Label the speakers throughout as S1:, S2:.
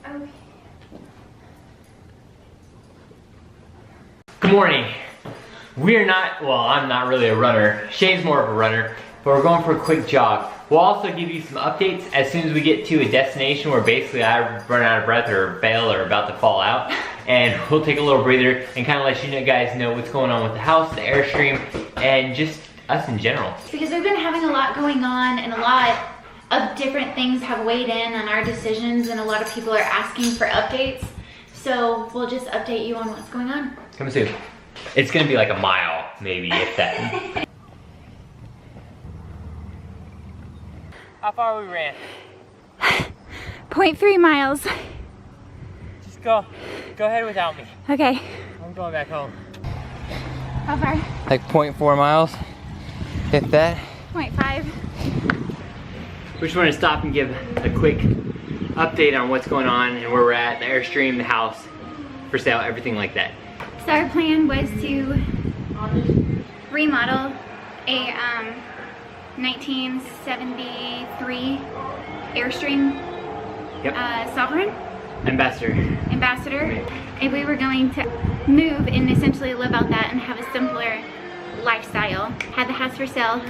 S1: Okay.
S2: Good morning. We're not, well, I'm not really a runner. Shane's more of a runner, but we're going for a quick jog. We'll also give you some updates as soon as we get to a destination where basically I run out of breath or bail or about to fall out. And we'll take a little breather and kind of let you guys know what's going on with the house, the Airstream, and just us in general.
S1: Because we've been having a lot going on and a lot of different things have weighed in on our decisions and a lot of people are asking for updates. So we'll just update you on what's going on.
S2: Come soon. It's gonna be like a mile, maybe, if that. How far we ran?
S1: 0.3 miles.
S2: Just go ahead without me.
S1: Okay.
S2: I'm going back home.
S1: How far?
S2: Like 0.4 miles, if that.
S1: 0.5.
S2: We just want to stop and give a quick update on what's going on and where we're at, the Airstream, the house, for sale, everything like that.
S1: So our plan was to remodel a 1973 Airstream Sovereign
S2: Ambassador.
S1: And we were going to move and essentially live out that and have a simpler lifestyle. Had the house for sale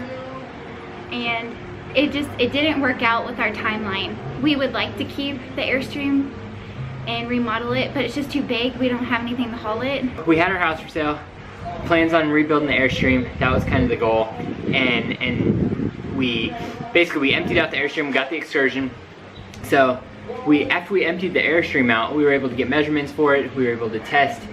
S1: and it didn't work out with our timeline. We would like to keep the Airstream and remodel it, but it's just too big. We don't have anything to haul it.
S2: We had our house for sale, plans on rebuilding the Airstream. That was kind of the goal, and we emptied out the Airstream, got the Excursion. So after we emptied the Airstream out, we were able to get measurements for it. We were able to test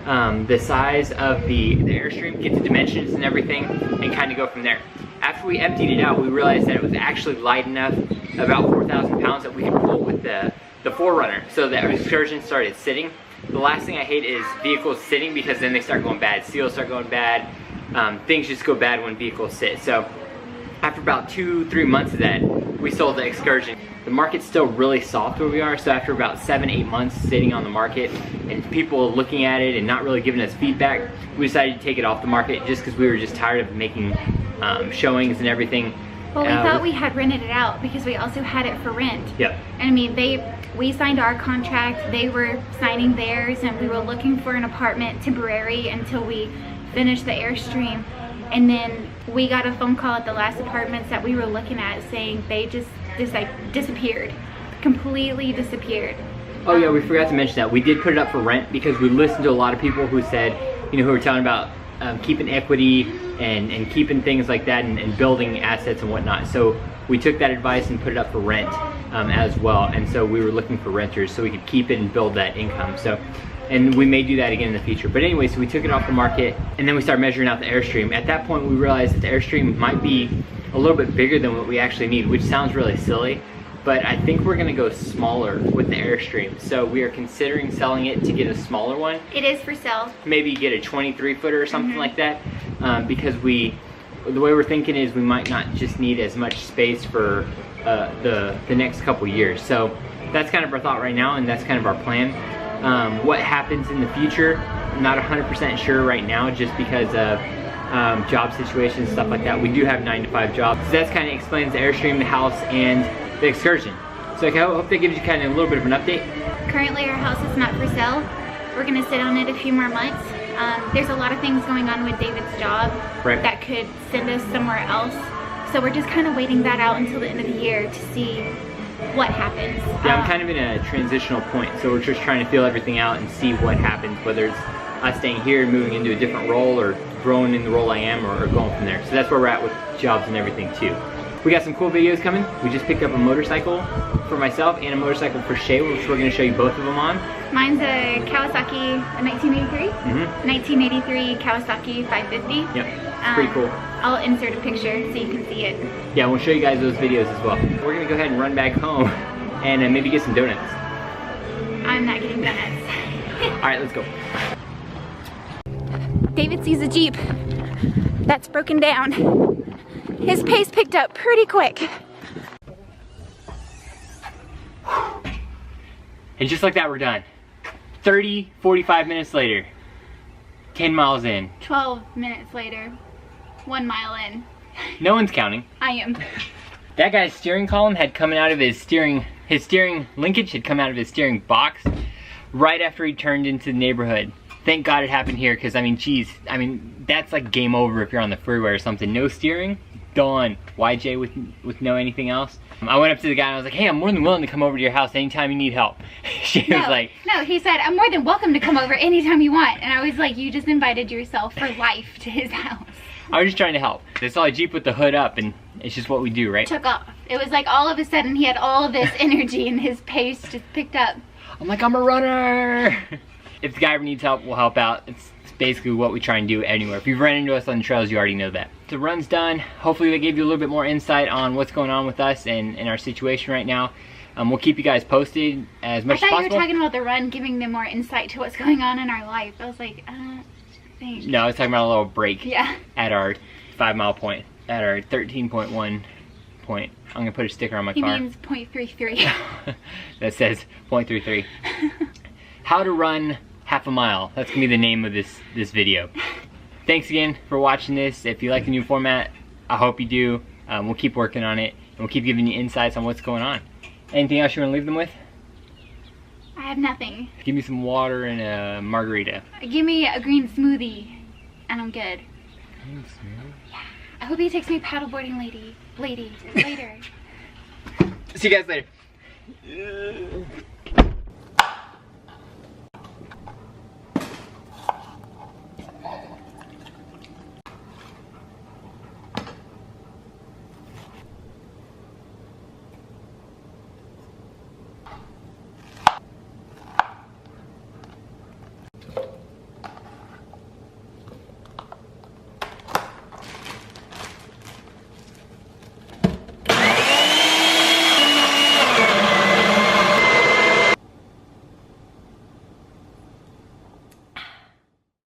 S2: the size of the Airstream, get the dimensions and everything, and kind of go from there. After we emptied it out, we realized that it was actually light enough, about 4,000 pounds, that we could pull with the 4Runner. So the Excursion started sitting. The last thing I hate is vehicles sitting because then they start going bad. Seals start going bad. Things just go bad when vehicles sit. So after about 2-3 months of that, we sold the Excursion. The market's still really soft where we are, so after about 7-8 months sitting on the market and people looking at it and not really giving us feedback, we decided to take it off the market just because we were just tired of making showings and everything.
S1: Well, we thought we had rented it out because we also had it for rent.
S2: Yep.
S1: And I mean, we signed our contract, they were signing theirs, and we were looking for an apartment temporary until we finished the Airstream. And then we got a phone call at the last apartments that we were looking at saying they just like disappeared, completely disappeared.
S2: Oh yeah, we forgot to mention that. We did put it up for rent because we listened to a lot of people who said, who were telling about keeping equity and keeping things like that and building assets and whatnot. So we took that advice and put it up for rent as well. And so we were looking for renters so we could keep it and build that income. So, and we may do that again in the future. But anyway, so we took it off the market and then we started measuring out the Airstream. At that point, we realized that the Airstream might be a little bit bigger than what we actually need, which sounds really silly. But I think we're gonna go smaller with the Airstream. So we are considering selling it to get a smaller one.
S1: It is for sale.
S2: Maybe get a 23-footer or something like that. Because the way we're thinking is we might not just need as much space for the next couple years. So that's kind of our thought right now, and that's kind of our plan. What happens in the future, I'm not 100% sure right now just because of job situations, stuff like that. We do have 9-to-5 jobs. So that kind of explains the Airstream, the house, and the Excursion. So I hope that gives you kind of a little bit of an update.
S1: Currently our house is not for sale. We're gonna sit on it a few more months. There's a lot of things going on with David's job that could send us somewhere else. So we're just kind of waiting that out until the end of the year to see what happens.
S2: Yeah, I'm kind of in a transitional point. So we're just trying to feel everything out and see what happens, whether it's us staying here and moving into a different role or growing in the role I am or going from there. So that's where we're at with jobs and everything too. We got some cool videos coming. We just picked up a motorcycle for myself and a motorcycle for Shay, which we're gonna show you both of them on.
S1: Mine's a Kawasaki, a 1983? 1983 Kawasaki 550.
S2: Yep, it's pretty cool.
S1: I'll insert a picture so you can see it.
S2: Yeah, we'll show you guys those videos as well. We're gonna go ahead and run back home and maybe get some donuts.
S1: I'm not getting donuts.
S2: All right, let's go.
S1: David sees a Jeep that's broken down. His pace picked up pretty quick.
S2: And just like that, we're done. 45 minutes later, 10 miles in.
S1: 12 minutes later, 1 mile in.
S2: No one's counting.
S1: I am.
S2: That guy's steering column had coming out of his his steering linkage had come out of his steering box right after he turned into the neighborhood. Thank God it happened here, because I mean, geez, I mean, that's like game over if you're on the freeway or something. No steering, done. YJ with no anything else. I went up to the guy and I was like, hey, I'm more than willing to come over to your house anytime you need help. She was like,
S1: no, he said, I'm more than welcome to come over anytime you want. And I was like, you just invited yourself for life to his house.
S2: I was just trying to help. They saw a Jeep with the hood up, and it's just what we do, right?
S1: Took off. It was like all of a sudden he had all of this energy and his pace just picked up.
S2: I'm like, I'm a runner. If the guy ever needs help, we'll help out. It's basically what we try and do anywhere. If you've run into us on the trails, you already know that. The run's done. Hopefully they gave you a little bit more insight on what's going on with us and our situation right now. We'll keep you guys posted as much as possible.
S1: I thought you were talking about the run, giving them more insight to what's going on in our life. I was like, thanks.
S2: No, I was talking about a little break
S1: yeah.
S2: At our 5 mile point, at our 13.1 point. I'm gonna put a sticker on my car.
S1: He means 0.33.
S2: That says 0.33. How to run half a mile. That's gonna be the name of this video. Thanks again for watching this. If you like the new format, I hope you do. We'll keep working on it, and we'll keep giving you insights on what's going on. Anything else you want to leave them with?
S1: I have nothing.
S2: Give me some water and a margarita.
S1: Give me a green smoothie, and I'm good. Green smoothie? Yeah. I hope he takes me paddleboarding later.
S2: See you guys later.